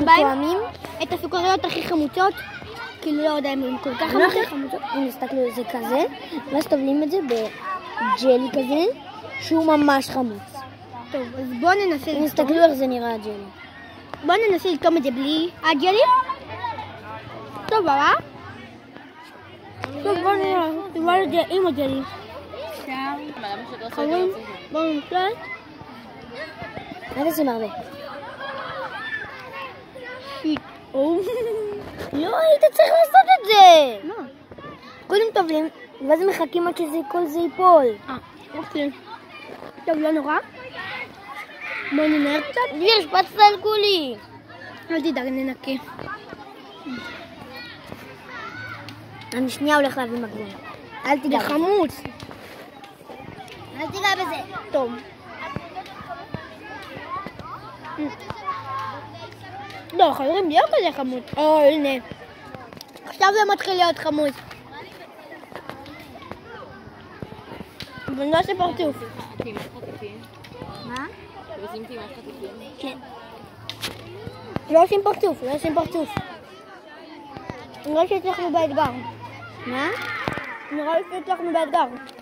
מתואמים את הסוכריות הכי חמוצות, כאילו לא יודע אם הן כל כך חמוצות. הנה, תסתכלו, זה כזה, ואז טובלים את זה בג'לי כזה, שהוא ממש חמוץ. טוב, אז בואו ננסה לטעום. תסתכלו איך זה נראה הג'לי. בואו ננסה לטעום את זה בלי הג'לי. טוב, אבל? טוב, בואו נראה את זה עם הג'לי. חברים, בואו ננסה. אל תשים הרבה. לא, היית צריך לעשות את זה! מה? קודם טובלים, ואז מחכים עד שכל זה ייפול. אוקיי. טוב, לא נורא. בואו ננער קצת. יש פצל כולי! אל תדאג, ננקה. אני שנייה הולך להביא מגבול. אל תיגע. זה חמוץ. אל תיגע בזה. טוב. לא, חברים, זה לא כזה חמוץ. הנה. עכשיו זה מתחיל להיות חמוץ. אבל לא עושה פרצוף. מה? כן. לא עושים פרצוף, לא עושים פרצוף. נראה שהצלחנו באתגר. מה? נראה שהצלחנו באתגר.